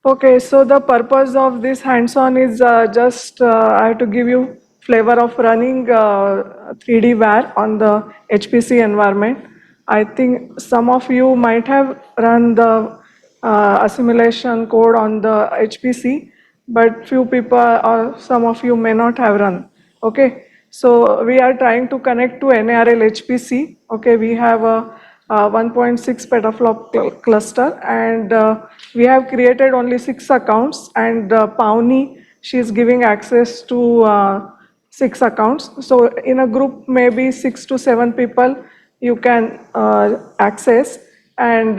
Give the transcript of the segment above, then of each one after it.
Okay, so the purpose of this hands-on is just I have to give you flavor of running 3D WAR on the HPC environment. I think some of you might have run the assimilation code on the HPC, but few people or some of you may not have run. Okay, so we are trying to connect to NARL HPC. Okay, we have a 1.6 petaflop cluster, and we have created only 6 accounts, and Pawnee, she is giving access to 6 accounts. So in a group, maybe 6 to 7 people you can access, and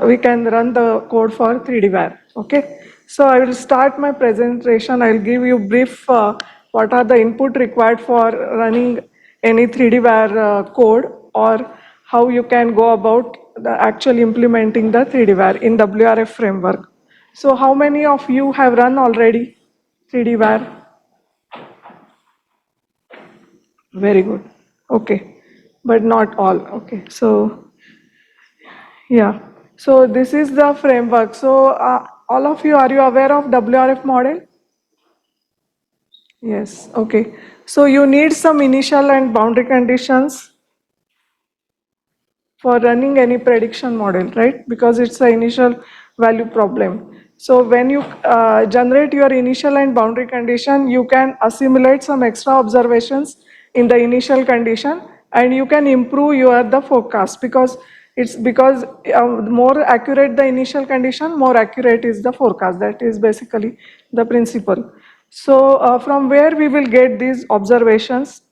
we can run the code for 3D WAR. Okay, so I will start my presentation. I'll give you brief what are the input required for running any 3D WAR code, or how you can go about actually implementing the 3D WAR in WRF framework. So how many of you have run already 3D WAR? Very good. Okay, but not all. Okay, so yeah. So this is the framework. So all of you, are you aware of WRF model? Yes. Okay. So you need some initial and boundary conditions for running any prediction model, right? Because it's the initial value problem. So when you generate your initial and boundary condition, you can assimilate some extra observations in the initial condition, and you can improve your the forecast, because more accurate the initial condition, more accurate is the forecast. That is basically the principle. So from where we will get these observations?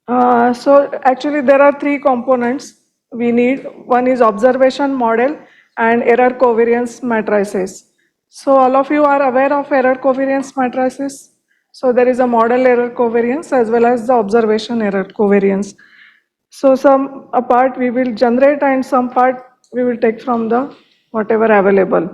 So actually there are 3 components we need. One is observation model and error covariance matrices. So all of you are aware of error covariance matrices. So there is a model error covariance as well as the observation error covariance. So some a part we will generate and some part we will take from the whatever available.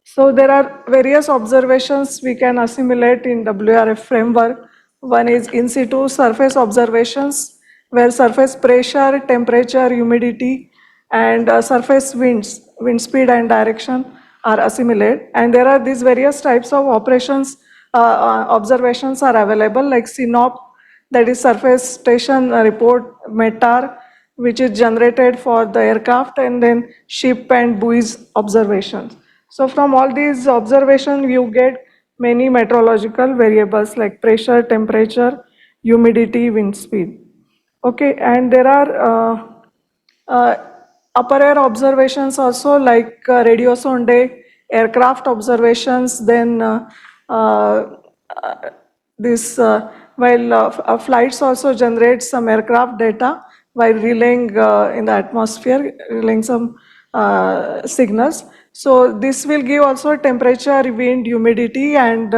So there are various observations we can assimilate in WRF framework. One is in situ surface observations, where surface pressure, temperature, humidity, and surface winds, wind speed and direction are assimilated. And there are these various types of operations, observations are available, like SYNOP, that is surface station report, METAR, which is generated for the aircraft, and then ship and buoys observations. So from all these observations, you get many meteorological variables like pressure, temperature, humidity, wind speed. Okay, and there are uh, upper air observations also, like radio sonde, aircraft observations, then this while flights also generate some aircraft data while relaying in the atmosphere, relaying some signals. So this will give also temperature, wind, humidity, and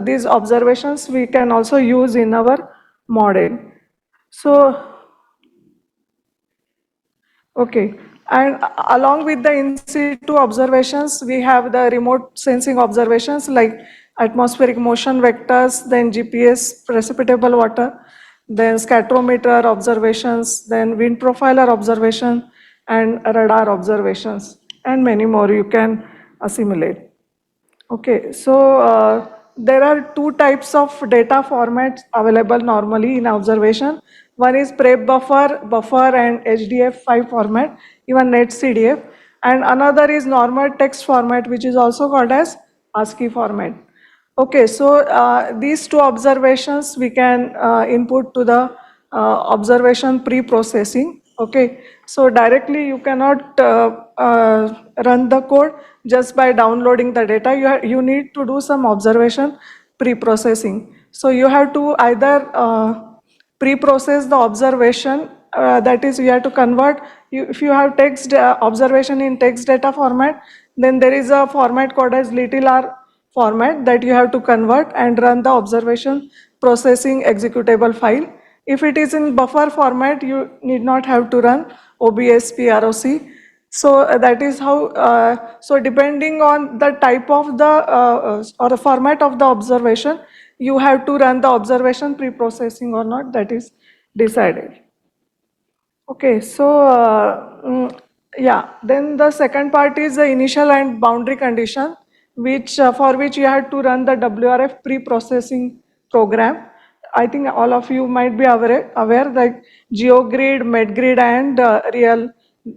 these observations we can also use in our model. So okay, and along with the in situ observations, we have the remote sensing observations like atmospheric motion vectors, then GPS, precipitable water, then scatterometer observations, then wind profiler observation, and radar observations, and many more you can assimilate. Okay, so there are 2 types of data formats available normally in observation. One is prep buffer and HDF5 format, even NetCDF, and another is normal text format, which is also called as ASCII format. Okay, so these 2 observations we can input to the observation pre-processing. Okay, so directly you cannot run the code just by downloading the data. You need to do some observation pre-processing. So you have to either pre-process the observation, that is you have to convert, if you have text observation in text data format, then there is a format called as little r format that you have to convert and run the observation processing executable file. If it is in buffer format, you need not have to run OBSP ROC. So that is how, so depending on the type of the or the format of the observation, you have to run the observation pre-processing or not, that is decided. Okay, so Yeah, then the second part is the initial and boundary condition, which for which you have to run the WRF pre-processing program. I think all of you might be aware like GeoGrid, MedGrid, and real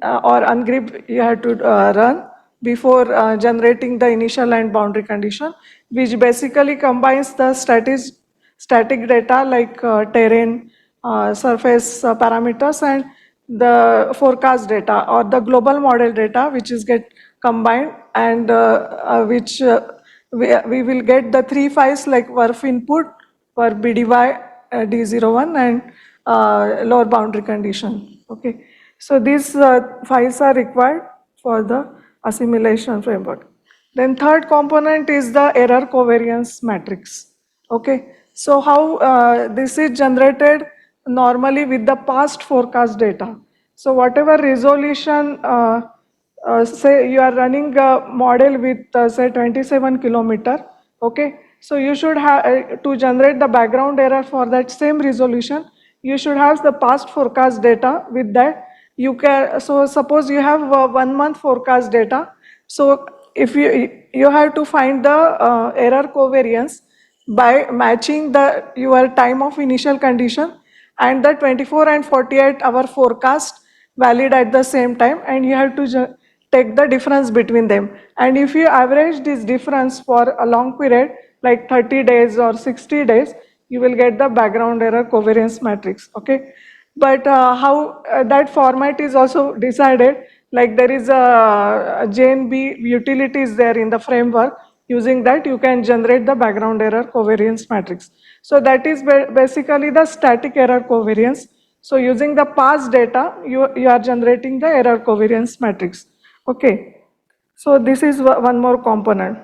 or ungrid you have to run before generating the initial and boundary condition, which basically combines the static data like terrain, surface parameters, and the forecast data or the global model data, which is get combined, and which we will get the three files like WRF input for BDY, D01, and lower boundary condition. Okay, so these files are required for the assimilation framework. Then third component is the error covariance matrix. Okay, so how this is generated normally with the past forecast data. So whatever resolution, say you are running a model with say 27 kilometer, okay, so you should have to generate the background error for that same resolution, you should have the past forecast data. With that you can, so suppose you have 1 month forecast data, so if you have to find the error covariance by matching the your time of initial condition and the 24 and 48 hour forecast valid at the same time, and you have to take the difference between them, and if you average this difference for a long period like 30 days or 60 days, you will get the background error covariance matrix. Okay, but how that format is also decided, like there is a JNB utilities there in the framework. Using that you can generate the background error covariance matrix. So that is basically the static error covariance. So using the past data, you are generating the error covariance matrix. Okay, so this is one more component.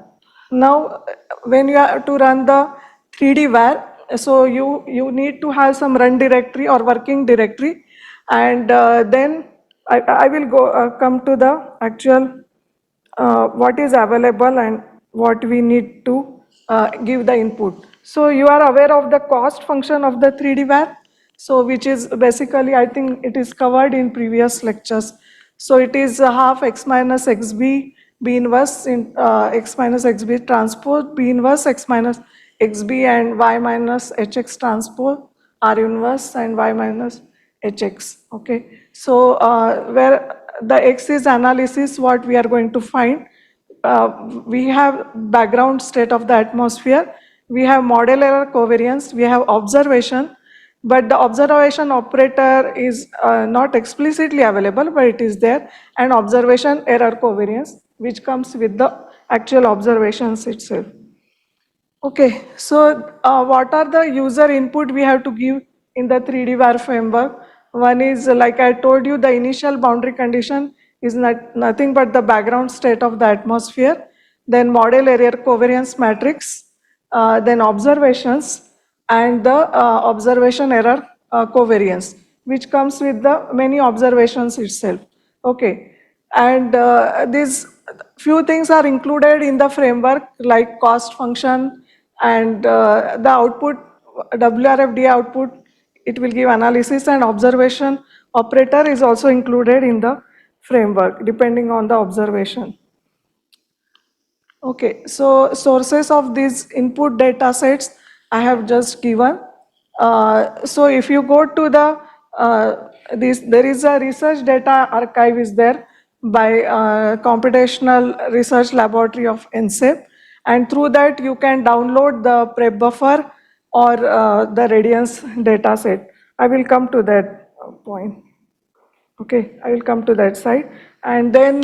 Now, when you have to run the 3D var, so you need to have some run directory or working directory, and then I will go come to the actual what is available and what we need to give the input. So you are aware of the cost function of the 3D var, so which is basically, I think it is covered in previous lectures. So it is half x minus xb b inverse in x minus xb transpose b inverse x minus xb and y minus hx transpose r inverse and y minus hx. Okay, so where the x is analysis, what we are going to find, we have background state of the atmosphere, we have model error covariance, we have observation, but the observation operator is not explicitly available, but it is there, and observation error covariance, which comes with the actual observations itself. Okay, so what are the user input we have to give in the 3D var framework? One is, like I told you, the initial boundary condition is nothing but the background state of the atmosphere, then model error covariance matrix, then observations, and the observation error covariance, which comes with the many observations itself. Okay, and these few things are included in the framework like cost function, and the output, WRFD output, it will give analysis, and observation operator is also included in the framework depending on the observation. Okay, so sources of these input data sets I have just given. So if you go to the there is a research data archive is there by Computational Research Laboratory of NCEP, and through that you can download the prep buffer or the Radiance data set. I will come to that point. Okay, I will come to that side, and then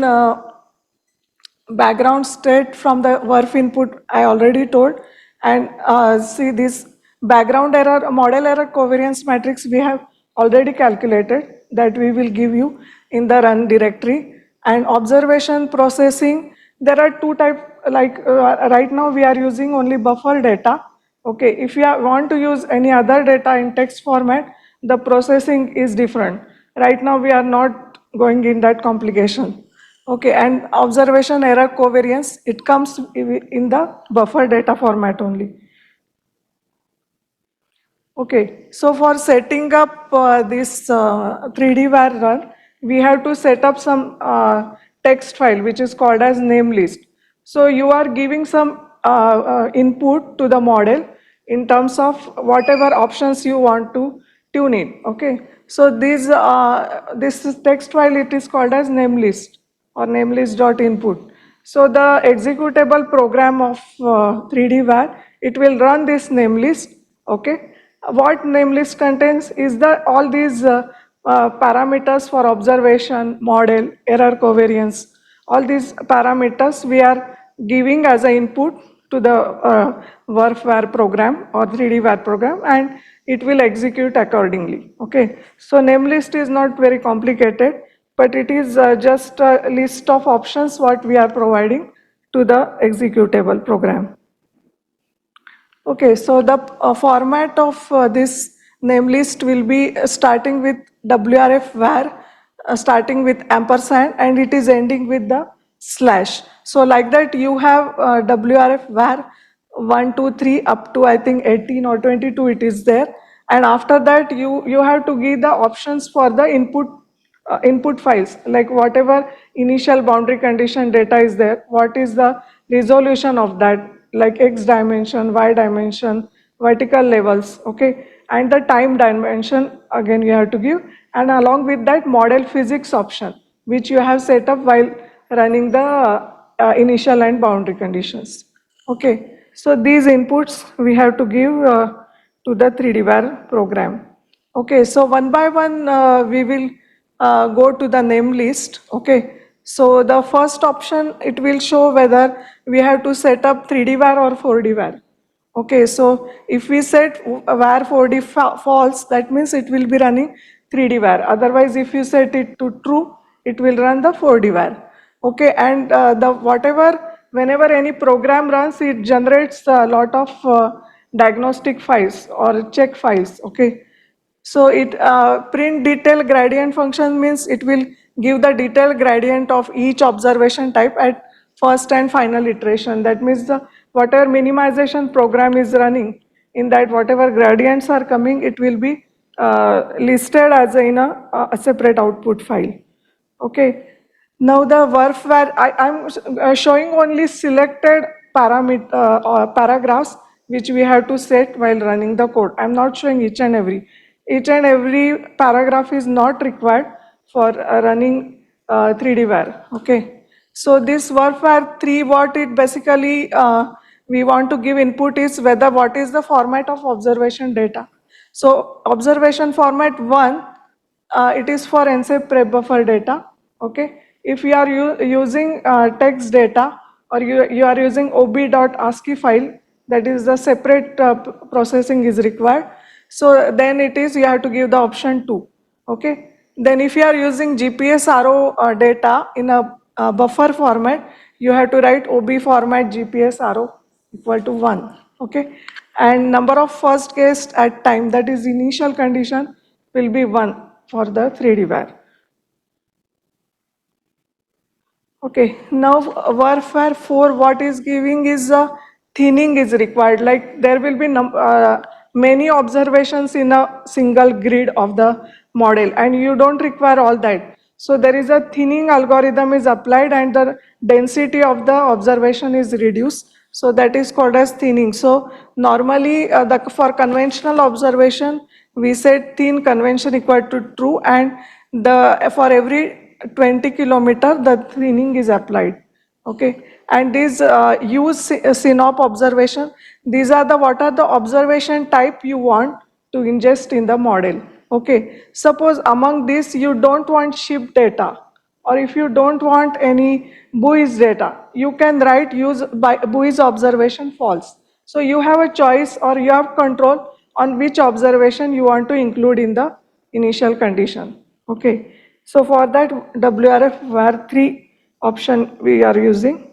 background state from the WRF input I already told, and see this background error, model error covariance matrix we have already calculated, that we will give you in the run directory. And observation processing, there are two types, like right now we are using only buffer data. Okay, if you want to use any other data in text format, the processing is different. Right now we are not going in that complication. Okay, and observation error covariance, it comes in the buffer data format only. Okay, so for setting up this 3D var run, we have to set up some text file which is called as name list. So you are giving some input to the model in terms of whatever options you want to tune in. Okay. So this text file, it is called as name list or namelist.input. So the executable program of 3D var, it will run this name list. Okay. What name list contains is the all these parameters for observation, model, error covariance. All these parameters we are giving as an input to the VRF program or 3D var program, and it will execute accordingly. Okay. So name list is not very complicated, but it is just a list of options what we are providing to the executable program. Okay, so the format of this name list will be starting with WRF var, starting with ampersand, and it is ending with the slash. So like that you have WRF var 1, 2, 3 up to I think 18 or 22 it is there. And after that you have to give the options for the input files, like whatever initial boundary condition data is there, what is the resolution of that, like x dimension, y dimension, vertical levels, okay, and the time dimension again you have to give, and along with that model physics option which you have set up while running the initial and boundary conditions. Okay, so these inputs we have to give to the 3D var program. Okay, so one by one we will go to the name list. Okay, so the first option, it will show whether we have to set up 3D var or 4D var. Okay, so if we set var 4D false, that means it will be running 3D var. Otherwise, if you set it to true, it will run the 4D var. Okay, and the whatever, whenever any program runs, it generates a lot of diagnostic files or check files. Okay, so it print detail gradient function means it will give the detail gradient of each observation type at first and final iteration. That means the whatever minimization program is running, in that whatever gradients are coming, it will be listed as in a separate output file. Okay. Now the VRF where I'm showing only selected paragraphs which we have to set while running the code. I'm not showing each and every. Each and every paragraph is not required for running 3D var. Okay. So this VRF var 3, what it basically we want to give input is whether what is the format of observation data. So observation format 1, it is for NCEP prep buffer data. Okay, if you are using text data, or you are using ob.ascii file, that is the separate processing is required. So then it is you have to give the option 2. Okay, then if you are using GPS RO data in a buffer format, you have to write ob format GPS RO equal to 1. Okay, and number of first guessed at time, that is initial condition, will be 1 for the 3D var. Okay, now warfare 4, what is giving is thinning is required, like there will be many observations in a single grid of the model and you don't require all that. So there is a thinning algorithm is applied and the density of the observation is reduced. So that is called as thinning. So normally for conventional observation, we set thin convention equal to true, and for every 20 kilometer the thinning is applied. Okay, and these use synop observation, these are the what are the observation type you want to ingest in the model. Okay, suppose among this you don't want ship data, or if you don't want any buoys data, you can write use by buoys observation false. So you have a choice or you have control on which observation you want to include in the initial condition. Okay, so for that WRF var 3 option we are using.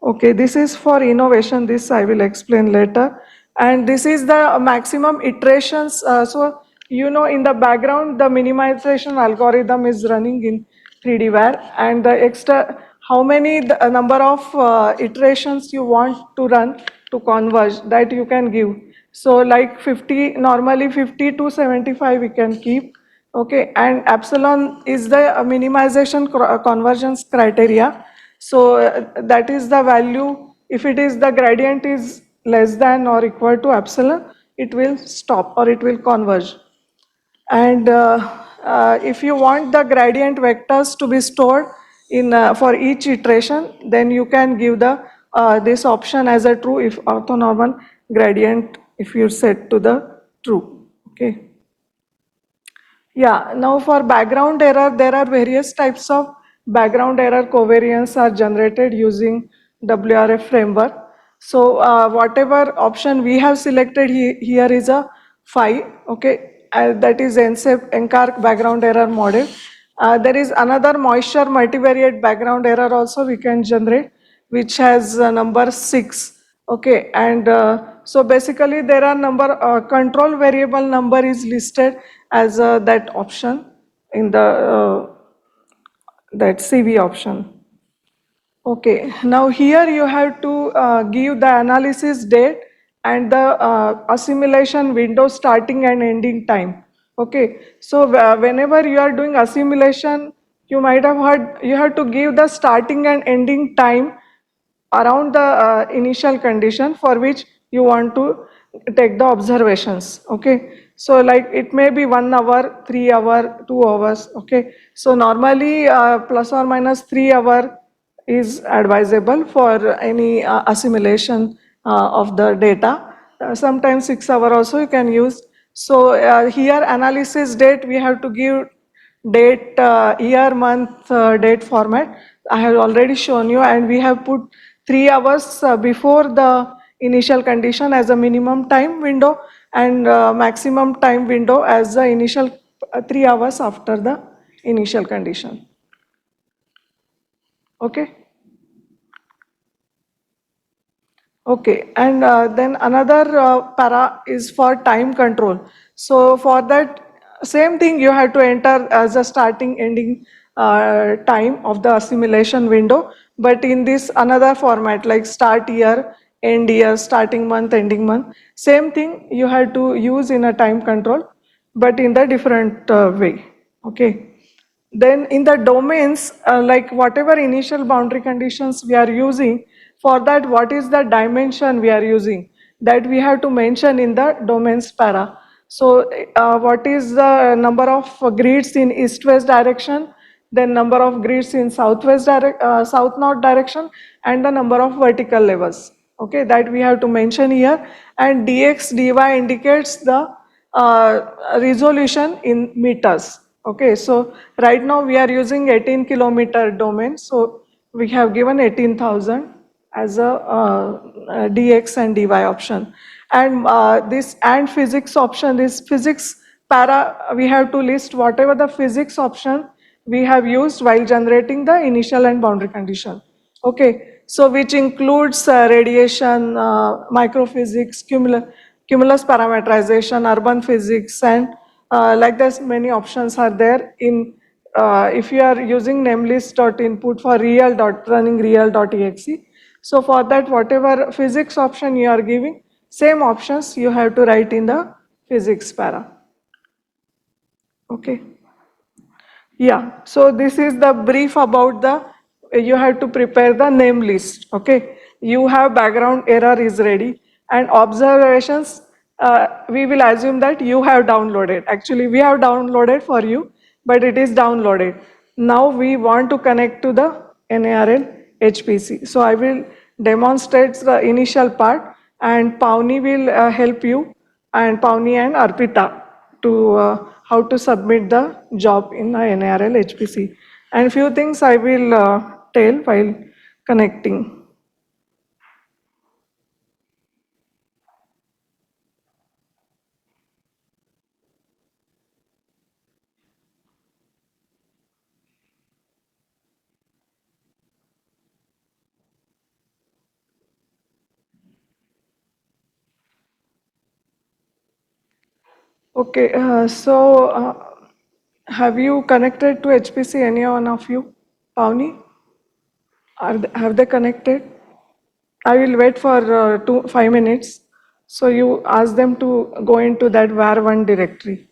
Okay, this is for innovation, this I will explain later. And this is the maximum iterations. So, you know, in the background, the minimization algorithm is running in 3D var, and the extra, how many the number of iterations you want to run to converge, that you can give. So like 50, normally 50 to 75 we can keep. Okay, and epsilon is the minimization convergence criteria. So that is the value. If it is the gradient is less than or equal to epsilon, it will stop or it will converge. And if you want the gradient vectors to be stored in for each iteration, then you can give the this option as a true if orthonormal gradient if you set to the true. Okay. Yeah, now for background error, there are various types of background error covariance are generated using WRF framework. So whatever option we have selected here is a phi, okay, that is NCARC background error model. There is another moisture multivariate background error also we can generate, which has number 6. Okay, and so basically there are number control variable number is listed as that option in the that CV option. Okay, now here you have to give the analysis date and the assimilation window starting and ending time. Okay, so whenever you are doing assimilation, you might have heard you have to give the starting and ending time around the initial condition for which you want to take the observations. Okay, so like it may be 1 hour, 3 hour, 2 hours. Okay, so normally plus or minus 3 hour is advisable for any assimilation of the data. Sometimes 6 hour also you can use. So here analysis date we have to give date, year, month, date format. I have already shown you, and we have put 3 hours before the initial condition as a minimum time window and maximum time window as the initial 3 hours after the initial condition. Okay. Okay, and then another para is for time control. So for that same thing you have to enter as a starting ending time of the assimilation window, but in this another format like start year, end year, starting month, ending month. Same thing you have to use in a time control, but in the different way. Okay. Then in the domains, like whatever initial boundary conditions we are using, for that what is the dimension we are using, that we have to mention in the domains para. So what is the number of grids in east-west direction, then number of grids in south-north direction, and the number of vertical levels. Okay, that we have to mention here. And dx, dy indicates the resolution in meters. Okay, so right now we are using 18 kilometer domain, so we have given 18,000 as a dx and dy option. And this and physics option, this physics para, we have to list whatever the physics option we have used while generating the initial and boundary condition. Okay, so which includes radiation, microphysics, cumulus parametrization, urban physics, and like this many options are there in if you are using namelist.input for running real.exe. So for that whatever physics option you are giving, same options you have to write in the physics para. Okay. Yeah, so this is the brief about the, you have to prepare the name list, okay? You have background error is ready and observations, we will assume that you have downloaded. Actually, we have downloaded for you, but it is downloaded. Now we want to connect to the NARL HPC. So I will demonstrate the initial part and Pawnee will help you, and Pawnee and Arpita to how to submit the job in the NARL HPC. And few things I will tell while connecting. Okay, have you connected to HPC, any one of you? Pawnee? Have they connected? I will wait for 5 minutes. So you ask them to go into that var1 directory.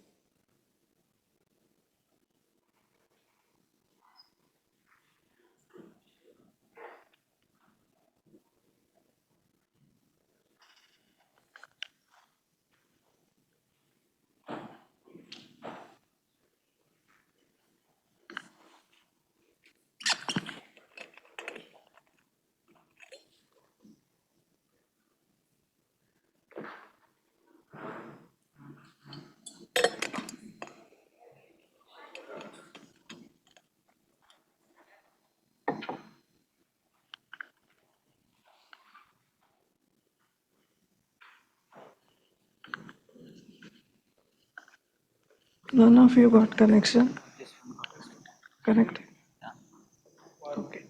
None of you got connection? This one got connected. Connected? Yeah. Okay.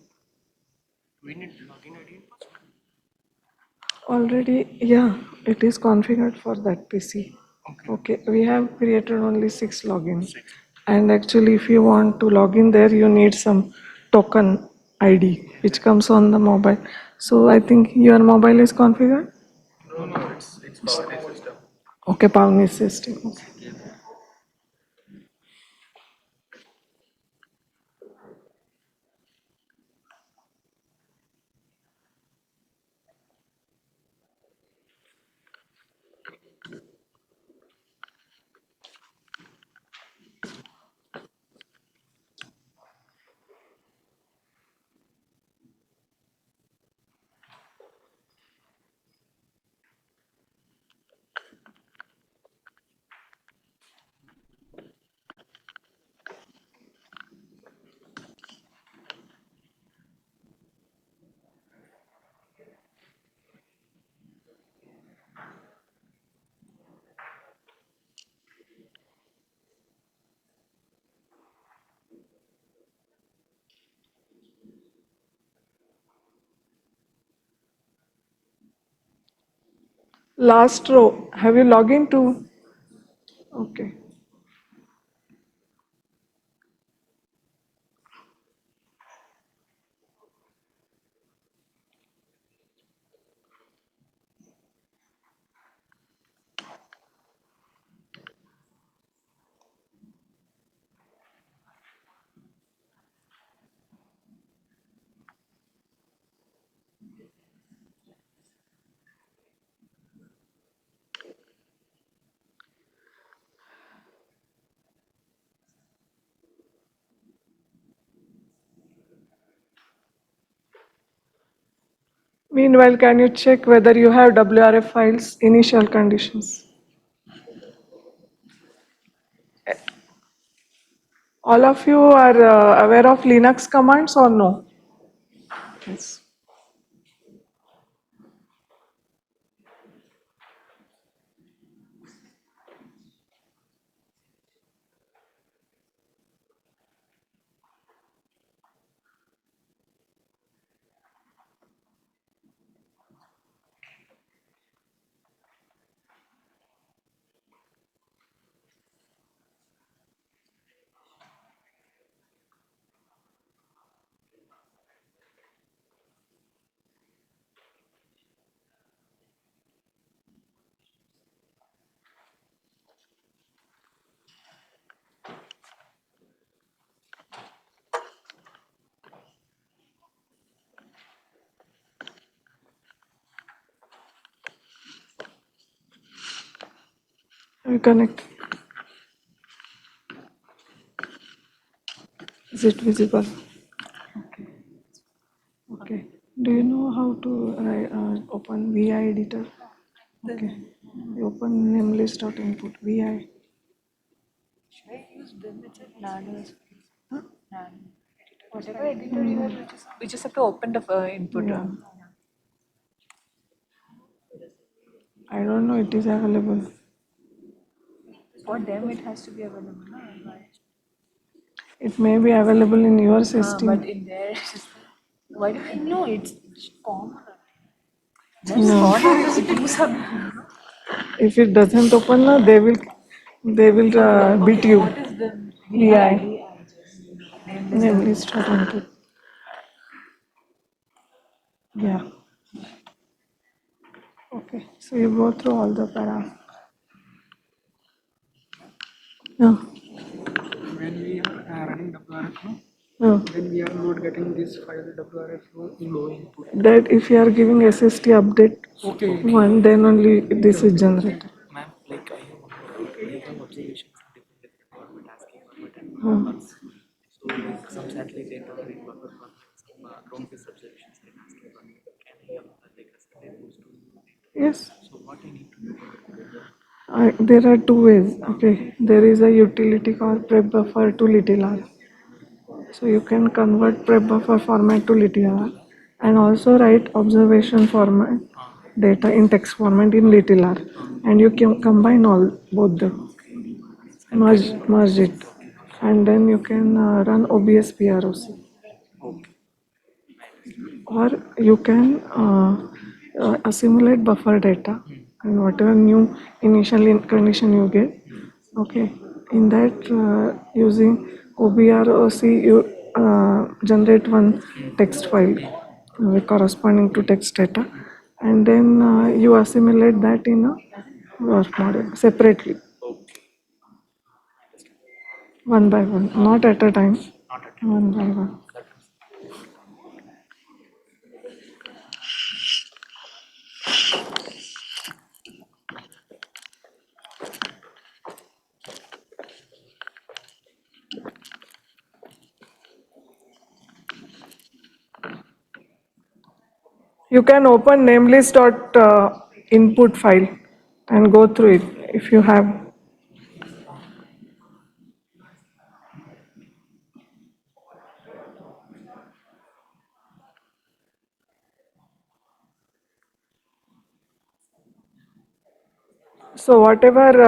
We need login ID and password. Already, yeah, it is configured for that PC. Okay. Okay, we have created only 6 logins. 6. And actually, if you want to log in there, you need some token ID which comes on the mobile. So I think your mobile is configured? No, it's Pavani system. Okay, Pavni system. Okay. Yeah. Last row, have you logged into? Okay. Meanwhile, can you check whether you have WRF files, initial conditions? All of you are aware of Linux commands or no? Yes. We connect. Is it visible? Okay. Do you know how to open VI editor? Okay. You open namelist.input VI. Should I use them? It's at Nano's. Nano. Whatever editor you have, we just have to open the input. Yeah. I don't know it is available. For them, it has to be available. No? It may be available in your But system. in there, why do I know it's common? No. Just want to do something. If it doesn't open, they will beat you. What is the VI. nameless? Namelist.input. Yeah. Okay. So you go through all the para. Yeah. When we are running WRF, no, Yeah. then we are not getting this file WRF low input. That if you are giving SST update Okay. one, then only this is generated. Ma'am, like I have real-time observations in different format, ASCII format and Hmm. bugs. So like some satellite data are in buffer format, some ground-based observations in ASCII format. Can I like assign those to data? Yes. So what I need to do? There are two ways. Okay. There is a utility called prep buffer to little r. So you can convert prep buffer format to little r and also write observation format data in text format in little r, and you can combine all both them. merge it, and then you can run OBS PROC. Okay. Or you can assimilate buffer data and whatever new initial condition you get. Okay, in that using OBROC you generate one text file corresponding to text data, and then you assimilate that in a work model separately, Okay. one by one, not at a time, Not at one by one. that. You can open namelist.input file and go through it if you have. So whatever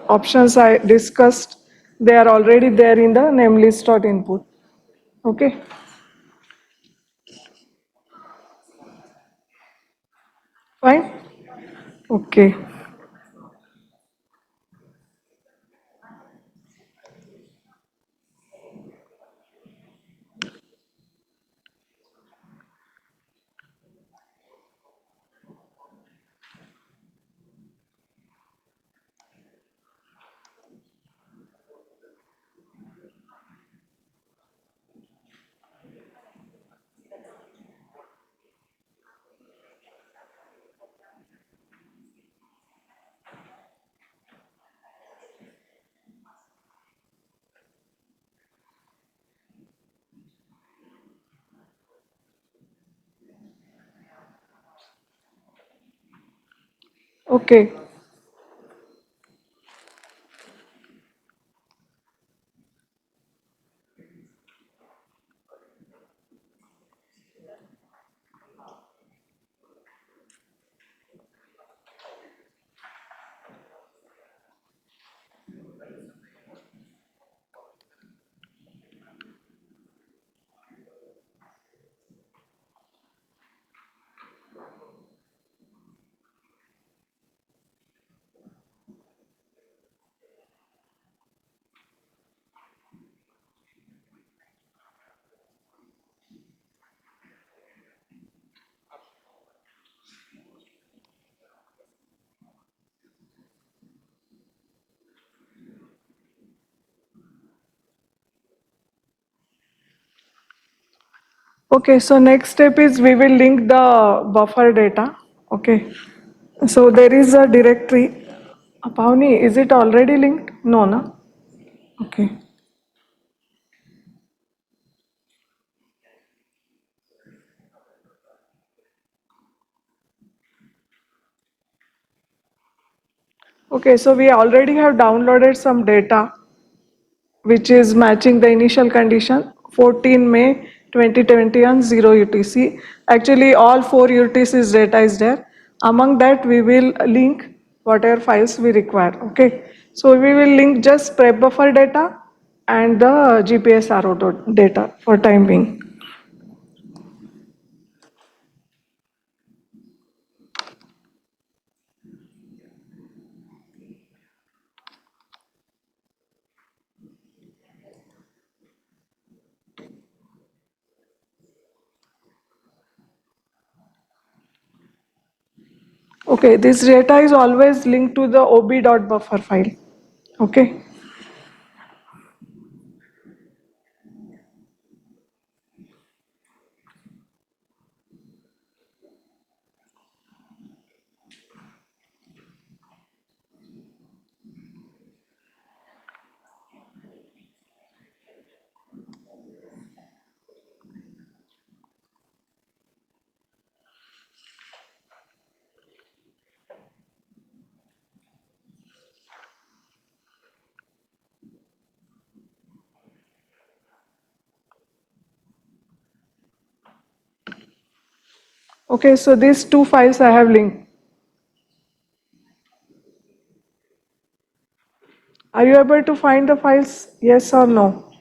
options I discussed, they are already there in the namelist.input. Okay. Fine. Okay. Okay. Okay, so next step is we will link the buffer data. Okay. So there is a directory. Pavni, is it already linked? No, no. Okay. Okay, so we already have downloaded some data which is matching the initial condition 14 May 2020 on 0 UTC. Actually, all 4 UTC's data is there. Among that, we will link whatever files we require. Okay, so we will link just prep buffer data and the GPS RO data for time being. Okay, this data is always linked to the ob.buffer file. Okay. Okay, so these two files I have linked. Are you able to find the files? Yes or no?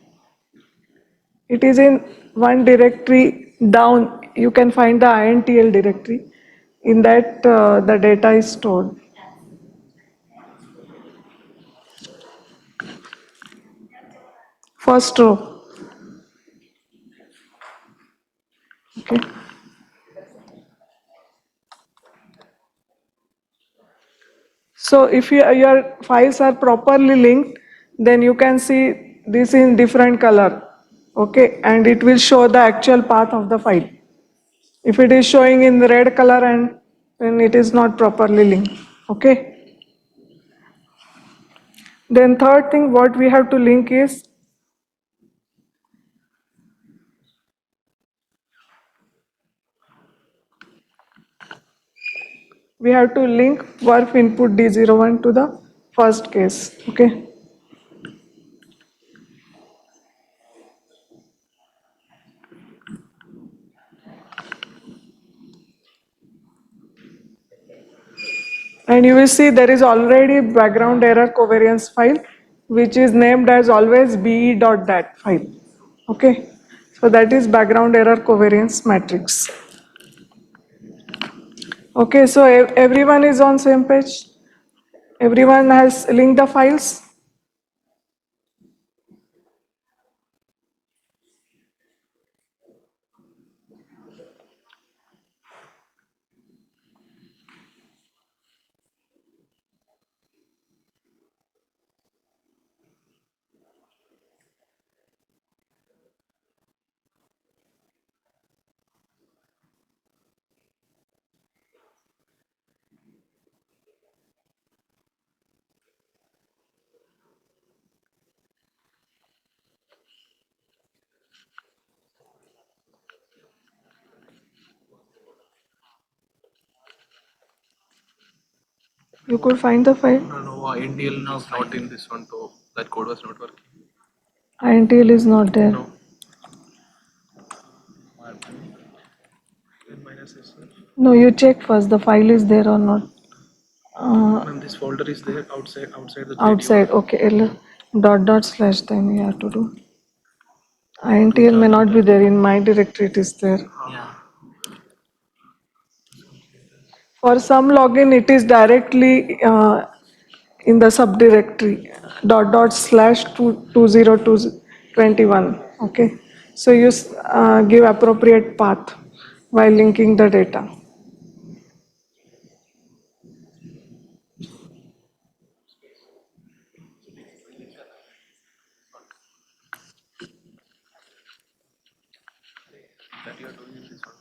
It is in one directory down. You can find the INTL directory. In that, the data is stored. First row. Okay. So if your files are properly linked, then you can see this in different color. Okay, and it will show the actual path of the file. If it is showing in the red color and then it is not properly linked. Okay. Then third thing what we have to link is we have to link VRF input D01 to the first case. Okay. And you will see there is already background error covariance file which is named as always be.dat file. Okay. So that is background error covariance matrix. Okay, so everyone is on same page? Everyone has linked the files? You could find the file? No, INTL is not in this one, so that code was not working. INTL is not there. No. Then minus S. No, you check first the file is there or not. Ma'am, this folder is there outside the JDO. Outside, okay. Dot slash then you have to do. INTL may not be there. In my directory it is there. Yeah. For some login it is directly in the subdirectory dot slash 20221. Okay. So you give appropriate path while linking the data. That you are doing in this one.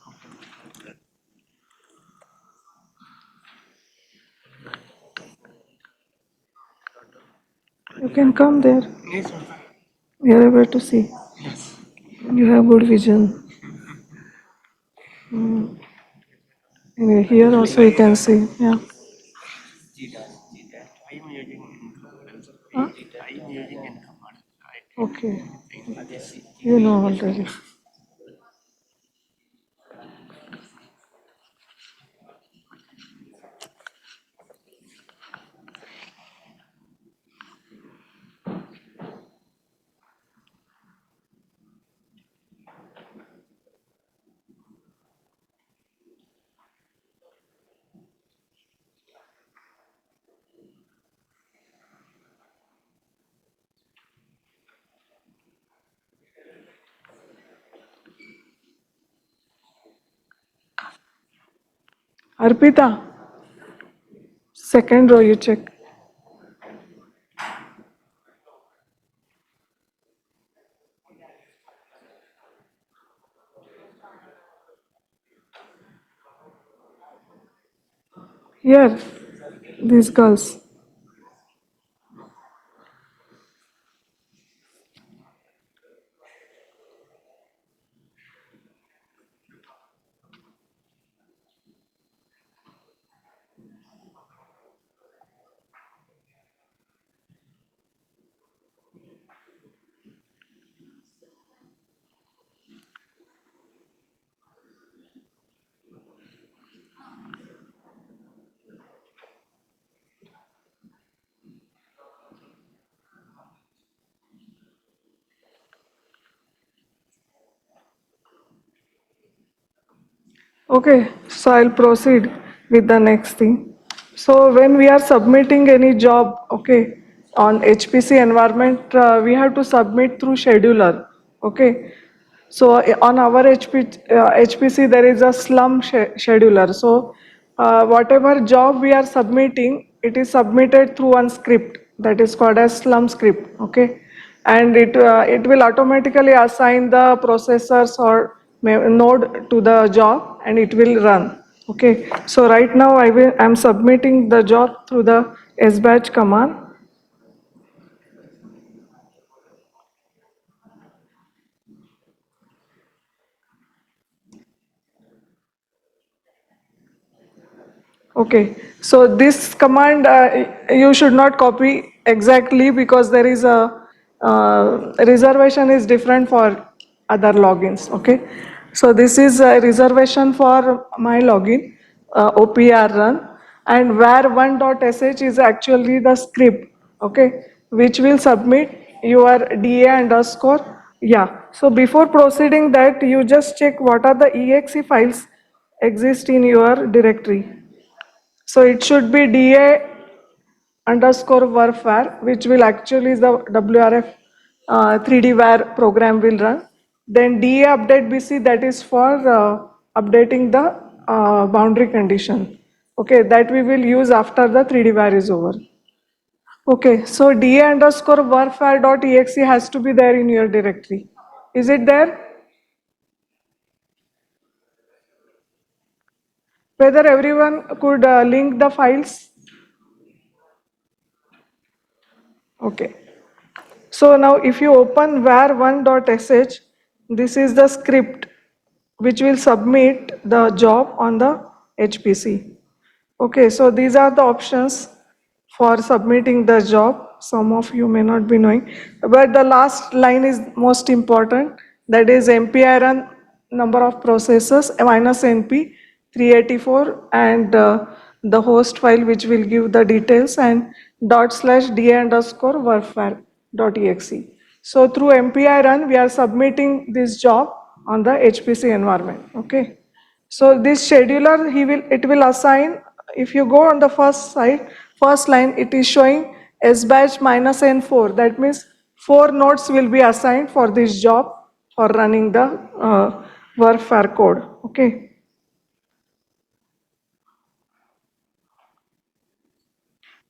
You can come there. Yes, ma'am. You are able to see. Yes. You have good vision. Anyway, here also you can see. Yeah. Huh? Okay. You know already. Arpita, second row you check. Here, these girls. Okay, so I'll proceed with the next thing. So when we are submitting any job, okay, on HPC environment, we have to submit through scheduler, okay. So on our HPC, there is a slum scheduler. So whatever job we are submitting, it is submitted through one script that is called as slum script, okay. And it will automatically assign the processors or node to the job, and it will run. Okay. So right now I'm submitting the job through the sbatch command. Okay, so this command you should not copy exactly because there is a reservation is different for other logins. Okay, so this is a reservation for my login, OPR run, and var1.sh is actually the script. Okay, which will submit your DA underscore. Yeah. So before proceeding that, you just check what are the exe files exist in your directory. So it should be DA underscore varfar, which will actually is the WRF 3D var program will run. Then DA update BC, that is for updating the boundary condition. Okay, that we will use after the 3D var is over. Okay, so DA underscore varfar dot exe has to be there in your directory. Is it there? Whether everyone could link the files? Okay. So now if you open var1.sh, this is the script which will submit the job on the HPC. Okay, so these are the options for submitting the job. Some of you may not be knowing, but the last line is most important. That is MPI number of processes minus NP 384 and the host file which will give the details and dot slash da underscore warfare dot exe. So through MPI run, we are submitting this job on the HPC environment. Okay. So this scheduler, it will assign, if you go on the first line, it is showing sbatch minus n4. That means 4 nodes will be assigned for this job for running the warfare code. Okay.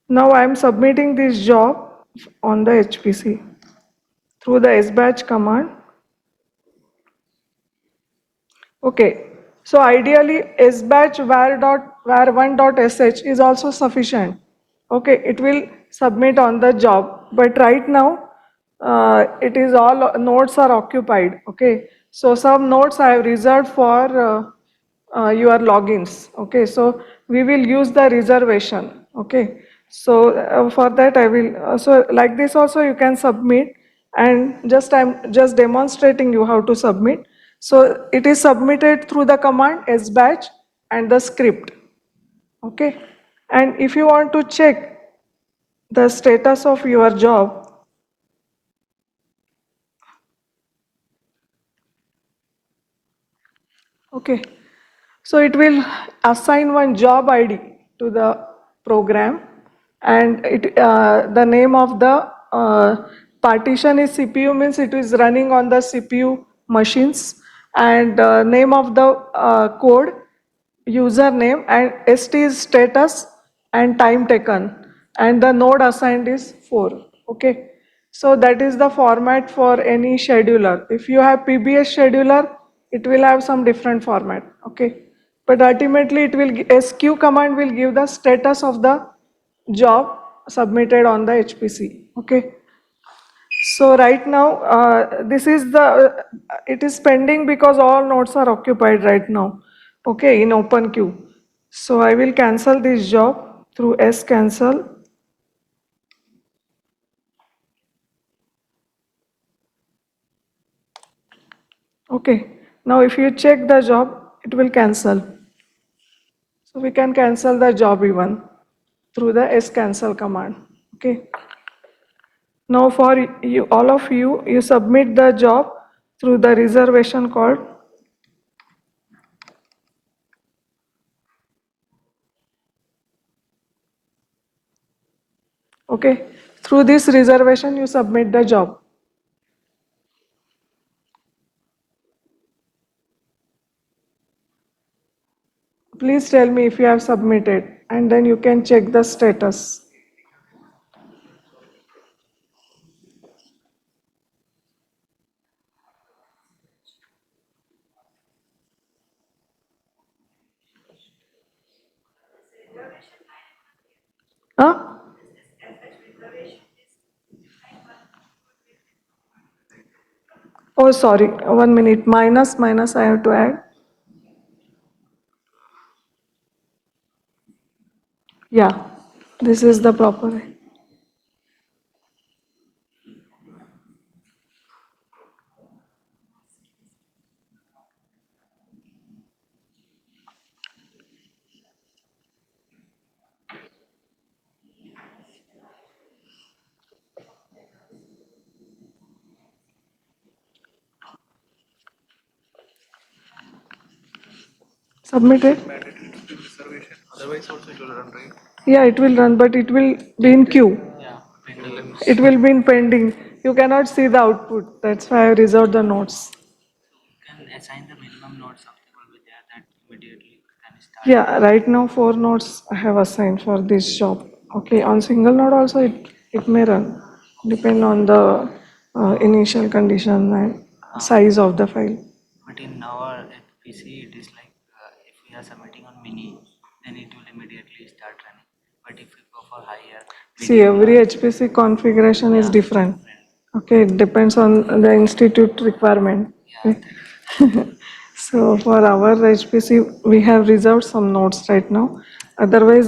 Now I am submitting this job on the HPC through the sbatch command. Okay, so ideally sbatch var1.sh is also sufficient. Okay, it will submit on the job, but right now it is all nodes are occupied. Okay, so some nodes I have reserved for your logins. Okay, so we will use the reservation. Okay, so for that I will so like this also you can submit, and just I'm just demonstrating you how to submit. So it is submitted through the command sbatch and the script. Okay, and if you want to check the status of your job, okay, so it will assign one job ID to the program, and the name of the partition is CPU, means it is running on the CPU machines, and name of the code, username, and ST is status and time taken, and the node assigned is 4. Okay, so that is the format for any scheduler. If you have PBS scheduler, it will have some different format. Okay, but ultimately it will SQ command will give the status of the job submitted on the HPC. Okay, so right now this is the it is pending because all nodes are occupied right now. Okay, in open queue. So I will cancel this job through S cancel. Okay, now if you check the job, it will cancel. So we can cancel the job even through the S cancel command. Okay. Now for you, all of you, you submit the job through the reservation called Okay, through this reservation, you submit the job. Please tell me if you have submitted, and then you can check the status. Huh? Oh, sorry, 1 minute. Minus, I have to add. Yeah, this is the proper. Submitted? Mandatory reservation, otherwise also it will run, right? Yeah, it will run, but it will be in queue. Yeah, pending. It will be in pending. You cannot see the output. That's why I reserved the notes. Can assign the minimum node, something will be there that immediately can start. Yeah, right now 4 nodes I have assigned for this job. Okay, on single node also it may run, depend on the initial condition and size of the file. But in our PC, it is like if we are submitting on mini, then it will immediately start running. But if we go for higher, See, every HPC configuration is different. Okay, it depends on the institute requirement. yeah, Okay. So for our HPC, we have reserved some nodes right now. Otherwise,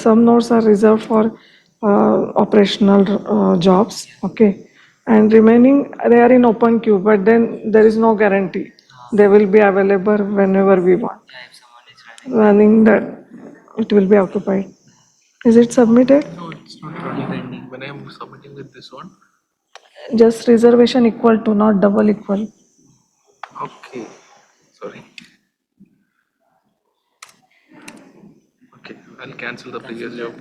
some nodes are reserved for operational jobs. Okay, and remaining they are in open queue, but then there is no guarantee. They will be available whenever we want. yeah, if someone is running. Running that, it will be occupied. Is it submitted? No, it's not running pending. When I am submitting with this one, Just reservation equal to, not double equal. okay, sorry. Okay, I'll cancel the previous job.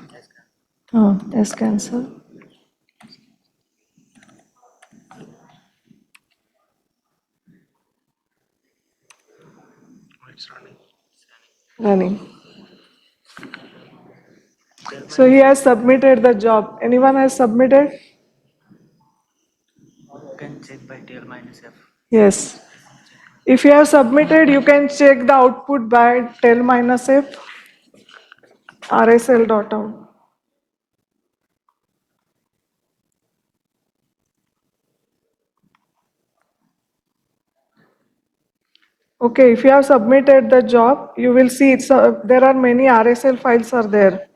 Yes, cancel. It's running. Running. So he has submitted the job. Anyone has submitted? You can check by tail minus F. Yes. If you have submitted, you can check the output by tel minus f rsl dot out. Okay, if you have submitted the job, you will see there are many RSL files are there.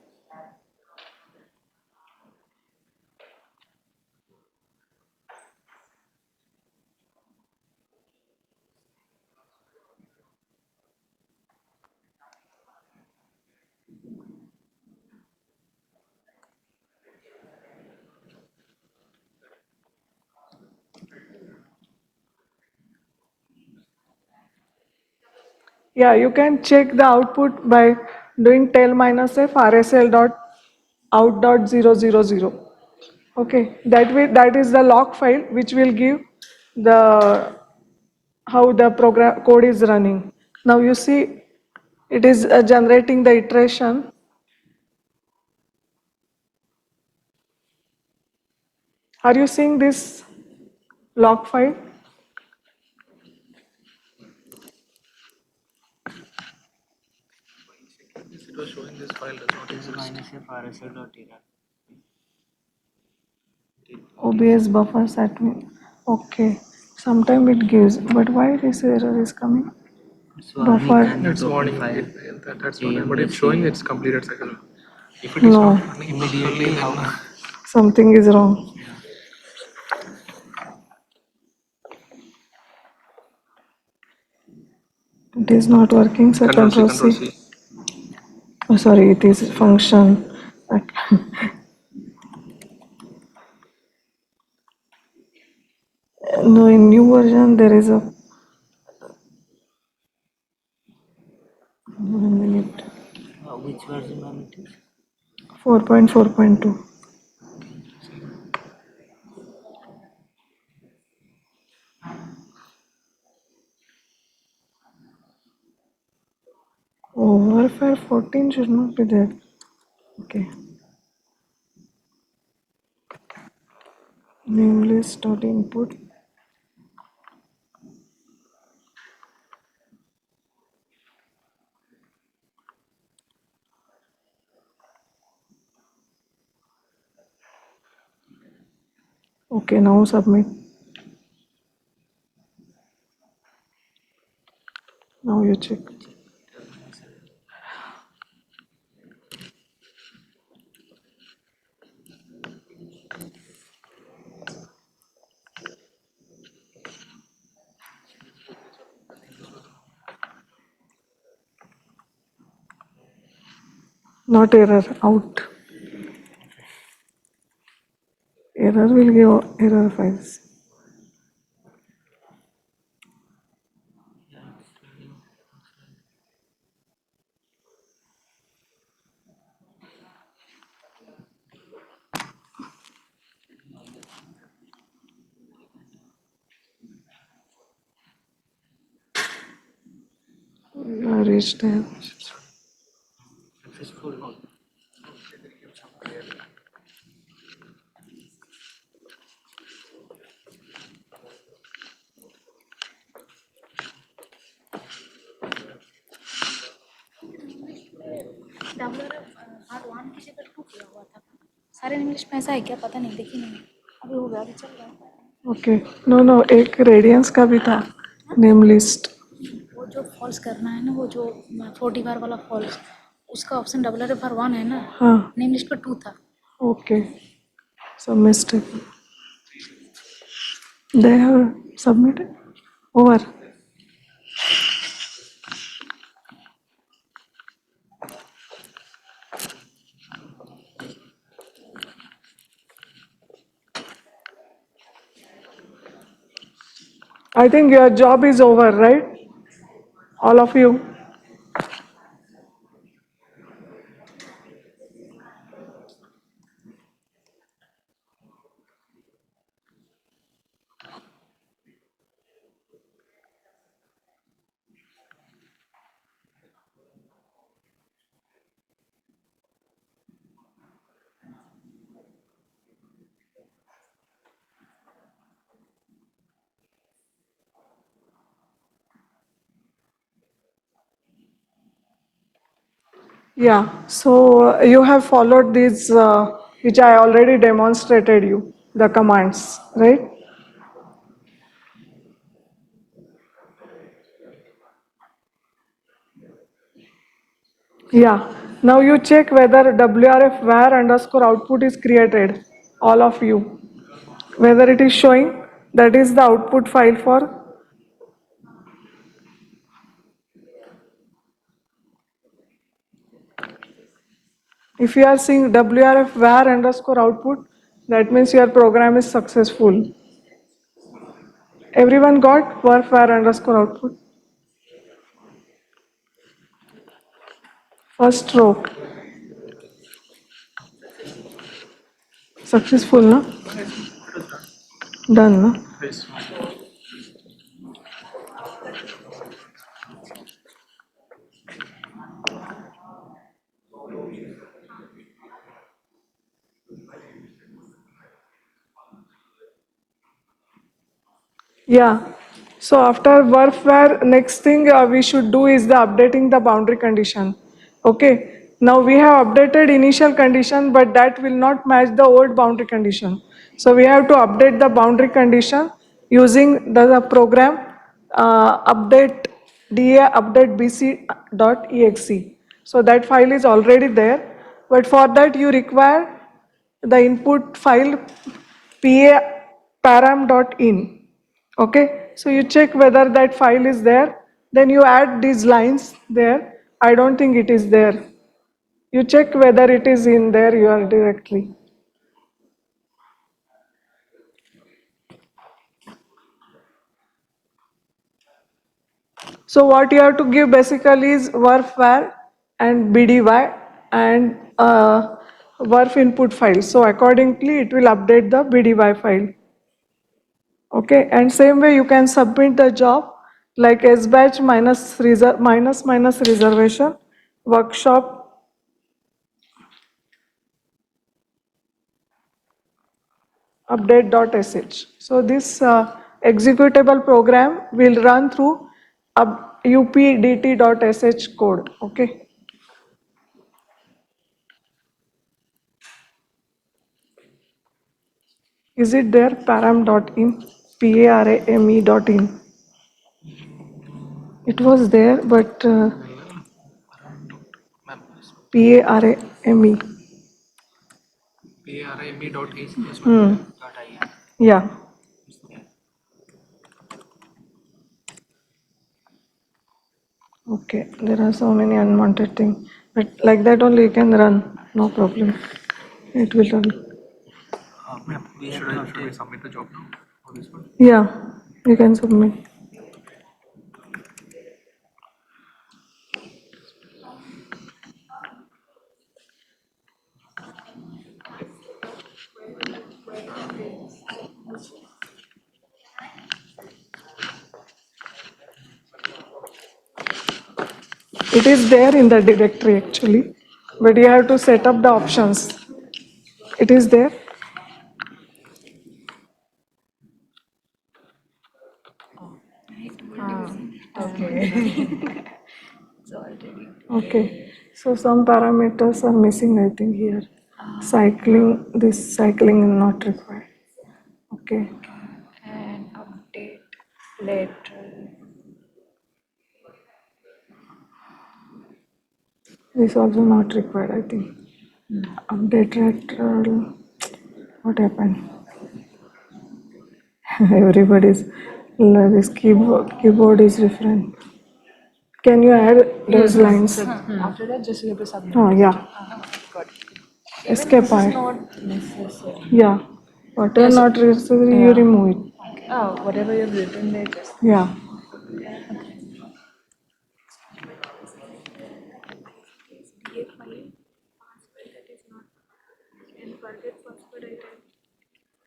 Yeah, you can check the output by doing tel minus f rsl dot out dot 000. Okay, that is the log file which will give the how the program code is running. Now you see it is generating the iteration. Are you seeing this log file? It was showing this file does not exist. Minus F RSL dot error. OBS buffer admin. Okay. Sometime it gives, but why this error is coming? Buffer. It's warning. That's what, but it's showing it's completed cycle. If it is No, not running immediately, then something is wrong. It is not working, so control C. Oh, sorry, it is function. No, in new version there is a 1 minute. which version one it is? 4.4.2. Overfare 14 should not be there. Okay. Name list dot input. Okay, now submit. Now you check. Not error, out. Error will give error files. Reached there. Successful not. R1 की जगह 2 किया हुआ था। सारे English में ऐसा है क्या, पता नहीं, देखी नहीं। अभी हो गया, अभी चल रहा है। ओके, नो एक रेडियंस का भी था नेम लिस्ट. वो जो फॉल्स करना है ना, वो जो 40 बार वाला फॉल्स, उसका ऑप्शन RRR1 है ना, हाँ, नेम लिस्ट पर 2 था। Okay. So mistake. They have submitted. Over. I think your job is over, right? All of you. Yeah, so you have followed these, which I already demonstrated you, the commands, right? Yeah, now you check whether WRF var underscore output is created, all of you. Whether it is showing, that is the output file for. If you are seeing WRF var underscore output, that means your program is successful. Everyone got WRF var underscore output? First row. Successful, no? Done, no? Yes. Yeah. So after warfare, next thing we should do is the updating the boundary condition. Okay. Now we have updated initial condition, but that will not match the old boundary condition. So we have to update the boundary condition using the program update da update bc.exe. So that file is already there, but for that you require the input file pa param.in. Okay, so you check whether that file is there, then you add these lines there. I don't think it is there. You check whether it is in there your directory. So what you have to give basically is var and bdy and VRF input file. So accordingly, it will update the BDY file. Okay, and same way you can submit the job like SBatch minus reservation, workshop update.sh. So this executable program will run through updt.sh code. Okay. Is it there? Param.in, parame.in. It was there, but Ma'am, parame. parame.ac Hmm. dot IN. Yeah. Okay. There are so many unwanted things, but like that only you can run. No problem. It will run. Ma'am, we have to update. Submit the job now for this one? Yeah. You can submit. It is there in the directory actually, but you have to set up the options. It is there. It's already. Okay. So some parameters are missing, I think here. Cycling, this cycling is not required. Okay. And update lateral. This also not required, I think. Update lateral. What happened? Everybody's this keyboard is different. Can you add those lines? After that, just you have to submit. Oh yeah. Got it. Escape. This is not necessary. Yeah. Whatever not necessary, you remove it. Oh, whatever you've written there, just. Yeah. DA file, password that is not, and forget password item.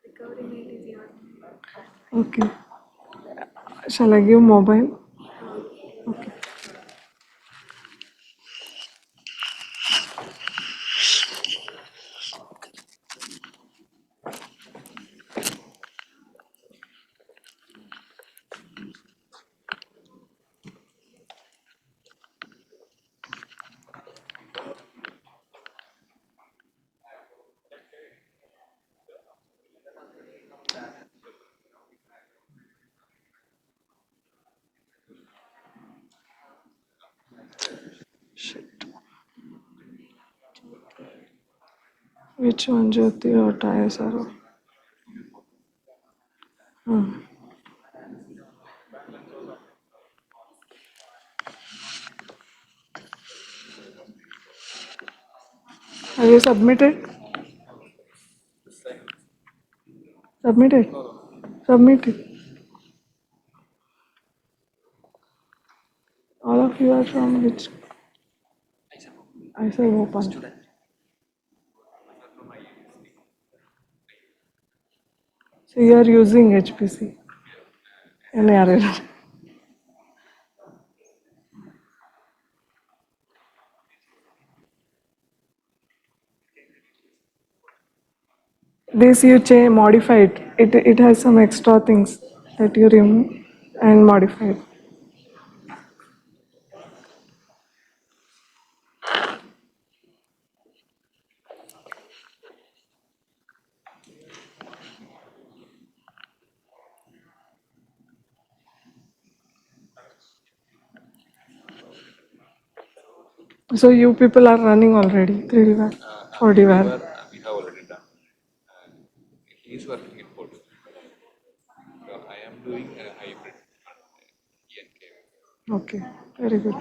Recovery mail is yours. Okay. Shall I give mobile? Okay. Shit. Which one, Jyoti or Tayasaro? Have you submitted? Submitted? Submit it. All of you are from which? I say open. So you are using HPC. NARL. This you modify it. It has some extra things that you remove and modify it. So you people are running already 3D WAR, 4D WAR. We have already done. He is working in both. So I am doing a hybrid ENK. Okay, very good.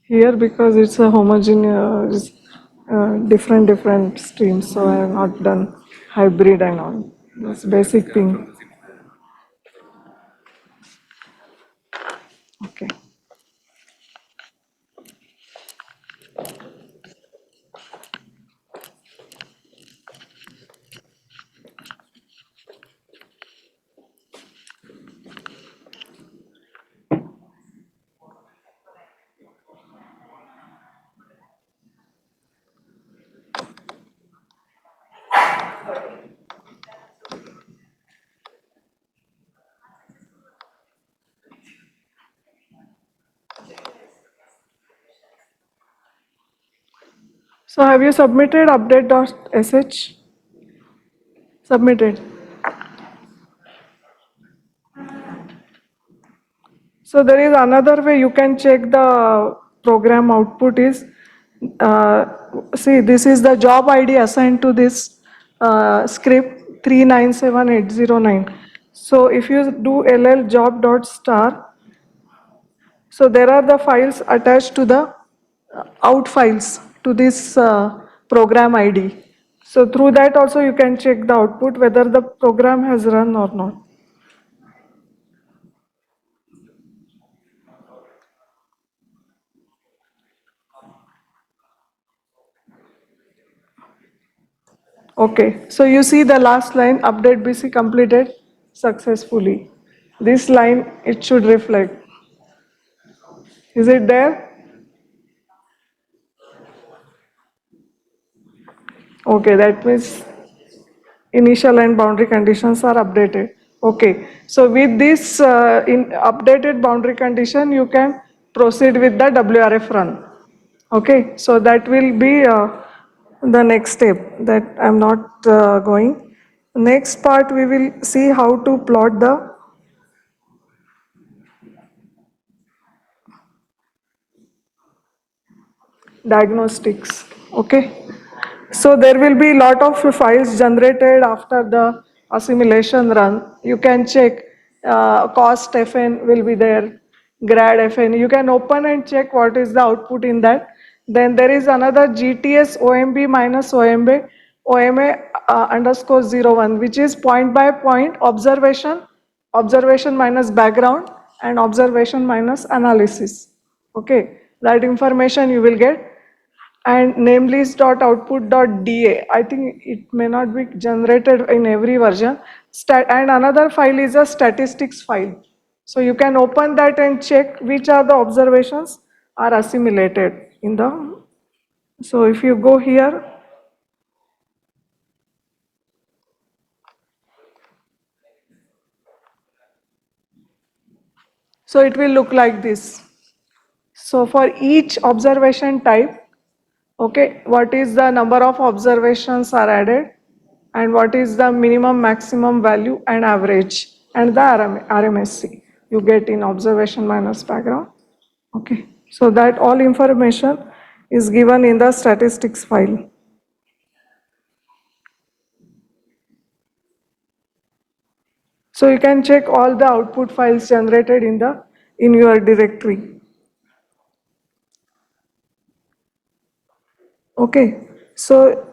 Here because it's a homogeneous, different streams, so I have not done hybrid and all. That's basic thing. Okay. So have you submitted update.sh? Submitted. So there is another way you can check the program output is, uh, see, this is the job ID assigned to this script 397809. So if you do ll job.star, so there are the files attached to the out files to this program ID. So through that also you can check the output whether the program has run or not. Okay, so you see the last line, update BC completed successfully. This line, it should reflect. Is it there? Okay, that means initial and boundary conditions are updated. Okay, so with this in updated boundary condition, you can proceed with the WRF run. Okay, so that will be the next step that I'm not going. Next part, we will see how to plot the diagnostics. Okay, so there will be lot of files generated after the assimilation run. You can check cost fn will be there, grad fn. You can open and check what is the output in that. Then there is another GTS OMB minus OMB OMA underscore 01, which is point by point observation, observation minus background, and observation minus analysis. Okay, that information you will get. And namelist.output.da, I think it may not be generated in every version. And another file is a statistics file. So you can open that and check which are the observations are assimilated in the. So if you go here, so it will look like this. So for each observation type, okay, what is the number of observations are added, and what is the minimum maximum value and average, and the RMSC you get in observation minus background. Okay, so that all information is given in the statistics file. So you can check all the output files generated in your directory. Okay, so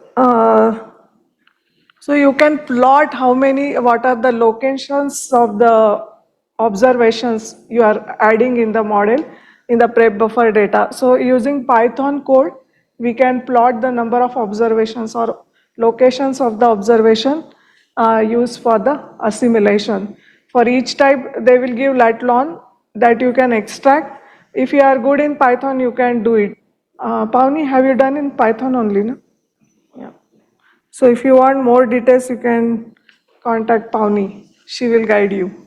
so you can plot what are the locations of the observations you are adding in the model in the prep buffer data. So using Python code, we can plot the number of observations or locations of the observation used for the assimilation. For each type, they will give latlon that you can extract. If you are good in Python, you can do it. Pavni, have you done in Python only? No? Yeah. So if you want more details, you can contact Pavni. She will guide you.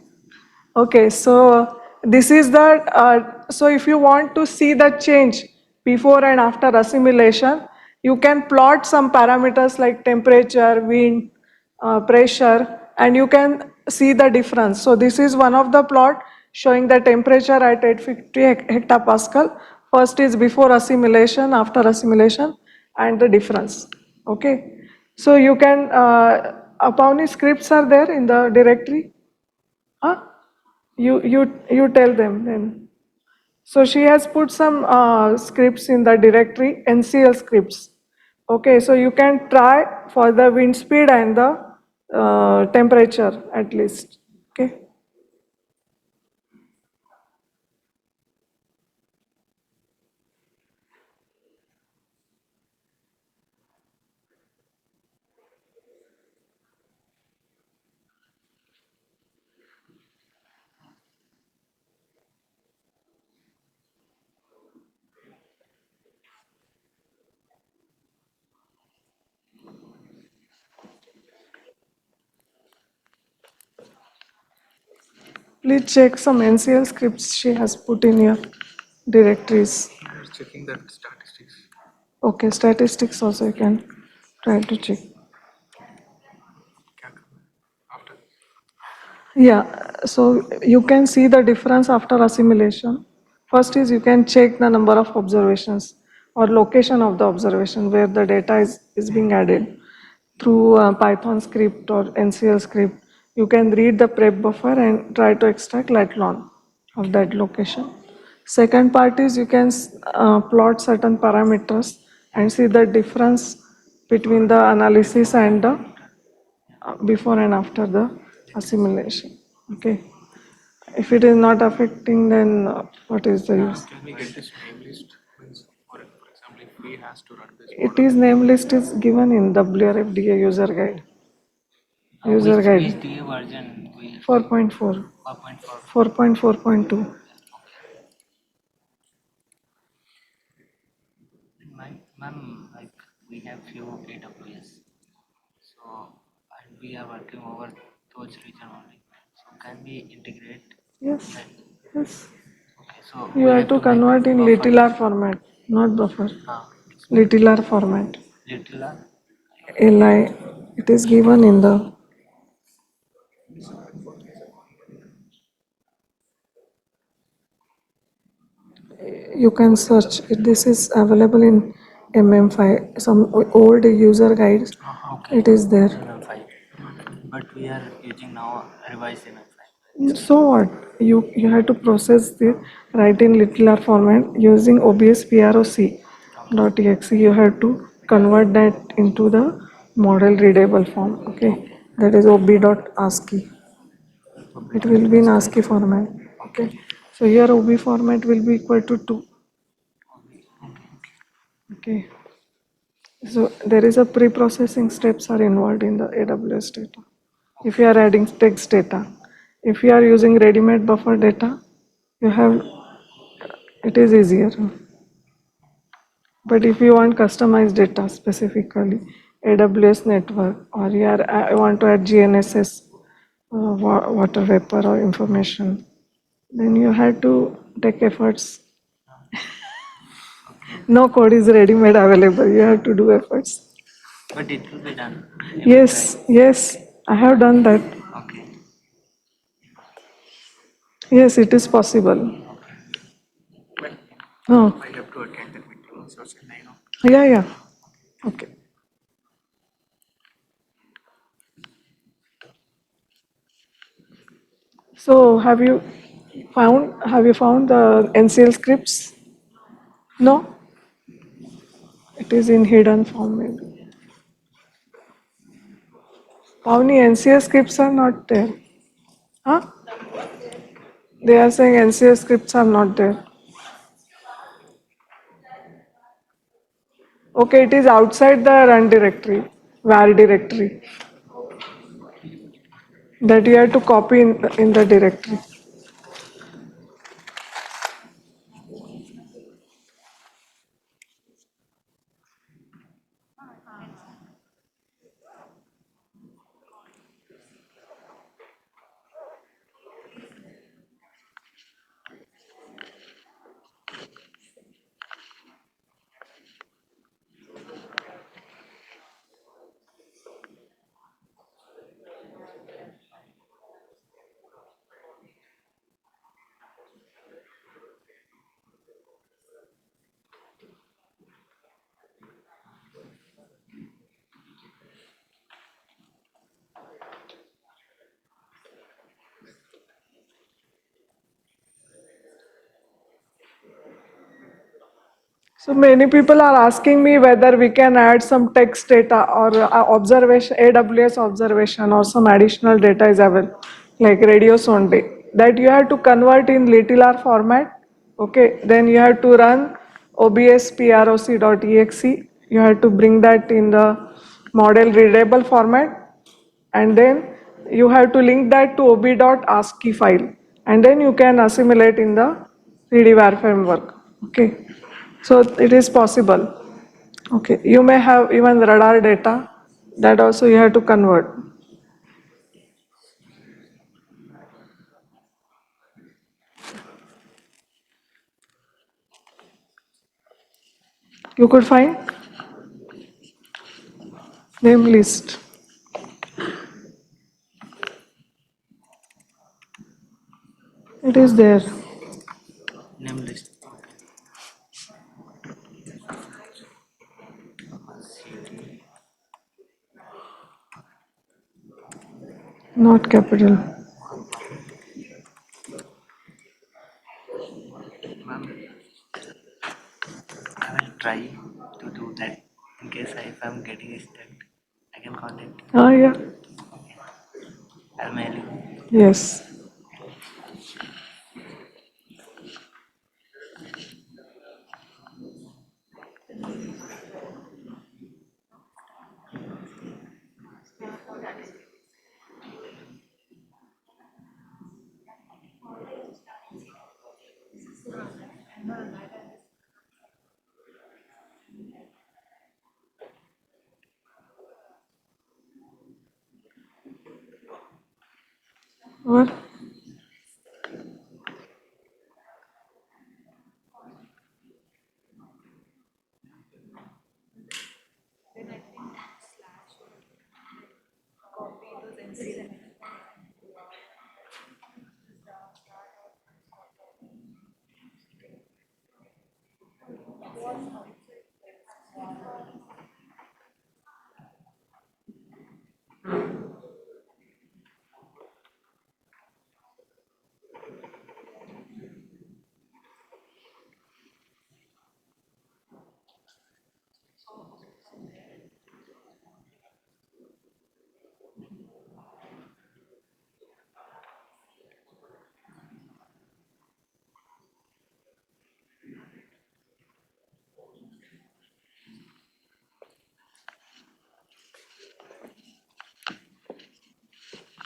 Okay, so this is the, so if you want to see the change before and after assimilation, you can plot some parameters like temperature, wind, pressure, and you can see the difference. So this is one of the plot showing the temperature at 850 hectopascal. First is before assimilation, after assimilation, and the difference. Okay, so you can, Pavni, scripts are there in the directory? Huh? You tell them then. So she has put some scripts in the directory, NCL scripts. Okay, so you can try for the wind speed and the temperature at least. Okay. Please check some NCL scripts she has put in your directories. I was checking that statistics. Okay, statistics also you can try to check. क्या करना है after Yeah, so you can see the difference after assimilation. First is you can check the number of observations or location of the observation where the data is being added through Python script or NCL script. You can read the prep buffer and try to extract lat lon of that location. Second part is you can plot certain parameters and see the difference between the analysis and the before and after the assimilation. Okay. If it is not affecting, then what is the use? can we get this name list means for example if we has to run this It is name list is given in WRFDA user guide. User Which guide DA version we 4.4, 4.4? 4.4.2. Ma'am, like we have few AWS, so and we are working over those region only. So can we integrate Yes, that? yes. Okay, so You we have to make convert in buffer. littler format, not buffer. Ah, Littler format. little LI, it is given in the. You can search. This is available in MM5. Some old user guides. okay. It is there. MM5. But we are using now revised MM5. So what? You have to process the write in littler format using OBS PROC.exe. You have to convert that into the model readable form. Okay, that is ob.ascii. It will be in ASCII format. Okay, so here OB format will be equal to 2. Okay, so there is a pre-processing steps are involved in the AWS data. If you are adding text data, if you are using ready-made buffer data, you have it is easier. But if you want customized data specifically, AWS network, or you are, I want to add GNSS, water vapor or information, then you have to take efforts. No code is ready-made available. You have to do efforts. But it will be done. Yes, yes, I have done that. Okay. Yes, it is possible. but Oh, I have to attend that meeting so can I know yeah, yeah. Okay. So have you found the NCL scripts? No? It is in hidden form maybe. Pavni, NCL scripts are not there. Huh? They are saying NCL scripts are not there. Okay, it is outside the run directory, var directory. That you have to copy in the directory. So many people are asking me whether we can add some text data or observation, AWS observation or some additional data is available, like radio sonde. That you have to convert in littler format. Okay, then you have to run obs proc.exe. You have to bring that in the model readable format, and then you have to link that to ob.ascii file, and then you can assimilate in the 3D framework. Okay, so it is possible. Okay, you may have even radar data that also you have to convert. You could find name list. It is there. Name list. Not capital. Ma'am, I will try to do that. In case if I'm getting stuck, I can contact you. Ah, yeah. I'll mail you. Yes. What?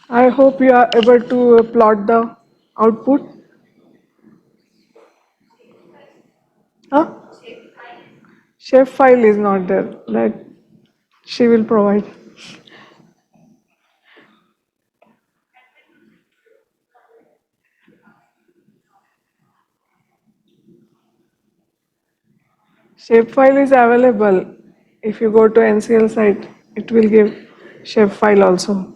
I hope you are able to plot the output. Huh? Shape file is not there. That she will provide. Shapefile is available. If you go to NCL site, it will give shapefile also.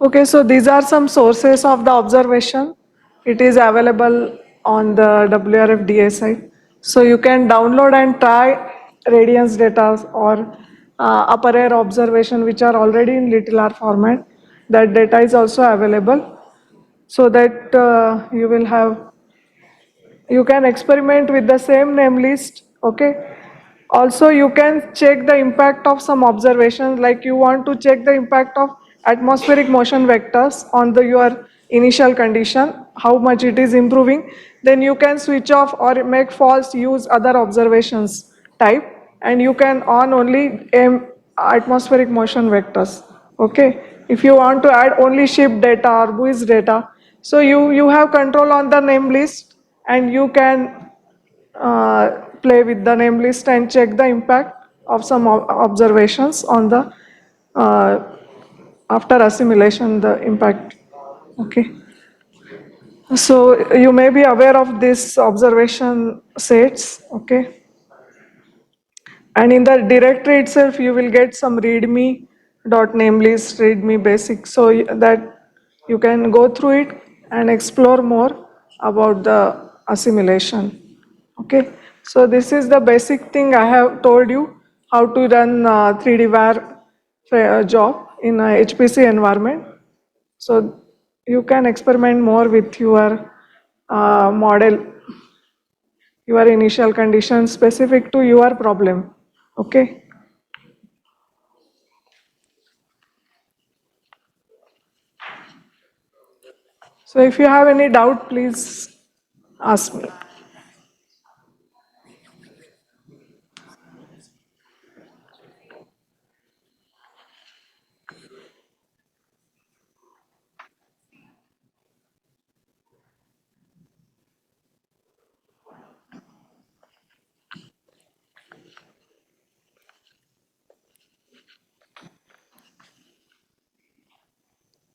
Okay, so these are some sources of the observation. It is available on the WRF-DA site. So you can download and try radiance data or upper air observation, which are already in little r format. That data is also available, so that you can experiment with the same name list. Okay. Also, you can check the impact of some observations, like you want to check the impact of atmospheric motion vectors on your initial condition, how much it is improving. Then you can switch off or make false use other observations type, and you can on only atmospheric motion vectors. Okay. If you want to add only ship data or buoys data, so you have control on the name list, and you can play with the name list and check the impact of some observations on the uh, after assimilation the impact. Okay, so you may be aware of this observation sets. Okay, and in the directory itself you will get some readme dot namelist, readme basic, so that you can go through it and explore more about the assimilation. Okay, so this is the basic thing I have told you, how to run 3D var job in a HPC environment. So you can experiment more with your model, your initial conditions specific to your problem. Okay. So if you have any doubt, please ask me.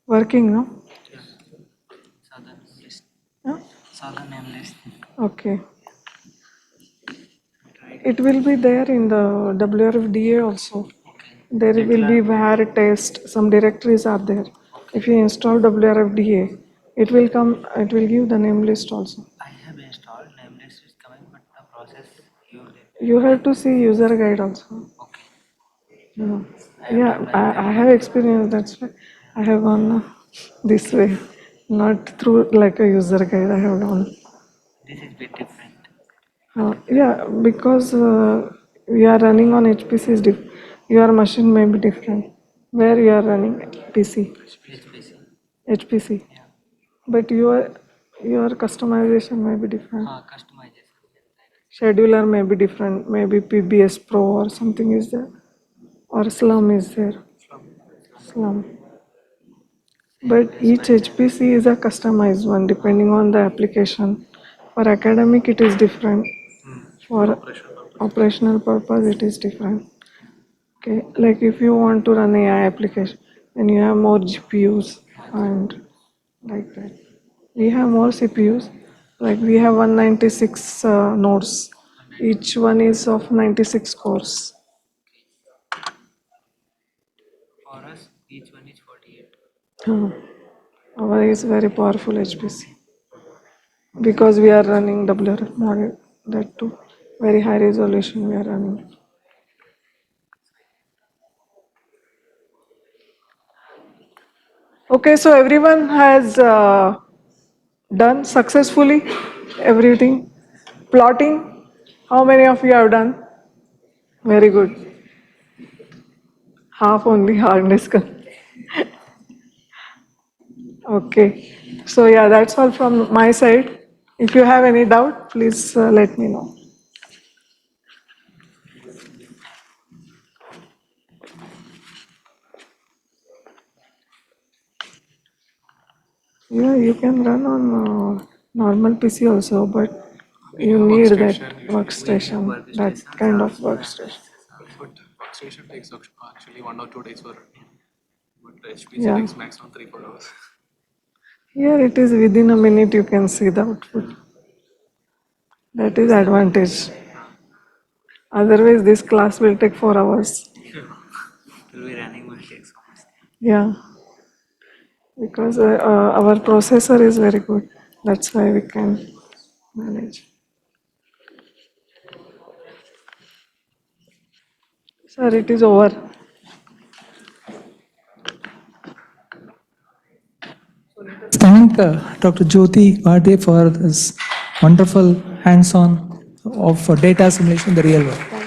Working, no? Southern list. Yeah? Southern Okay. It will be there in the WRFDA also. There will be VAR test, some directories are there. If you install WRFDA, it will come, it will give the name list also. I have installed, name list is coming, but the process you did. You have to see user guide also. Okay. Yeah, yeah, I have experience, that's why I have gone this way, not through like a user guide, I have gone. This is bit different. Yeah, because we are running on HPC is your machine may be different. Where you are running PC, HPC. HPC, but your customization may be different. Customization. Scheduler may be different. Maybe PBS Pro or something is there, or Slum is there. Slum. But each HPC is a customized one depending on the application. For academic, it is different. For operational purpose, it is different. Okay, like if you want to run AI application, then you have more GPUs and like that. We have more CPUs. Like we have 196 nodes. Each one is of 96 cores. For us, each one is 48. Our is very powerful HPC because we are running WRF model. That too, very high resolution we are running. Okay, so everyone has done successfully everything. Plotting, how many of you have done? Very good. Half only hard disk. Okay, so yeah, that's all from my side. If you have any doubt, please let me know. Yeah, you can run on normal PC also, but you need that workstation, that kind of workstation. But workstation takes actually 1 or 2 days for running. But HPC Yeah. takes maximum 3-4 hours. Here it is within a minute you can see the output. That is advantage. Otherwise, this class will take 4 hours. Will be running will take so much time. Yeah, because our processor is very good. That's why we can manage. Sir, it is over. Thank Dr. Jyoti Bhade for this wonderful hands-on of data simulation in the real world.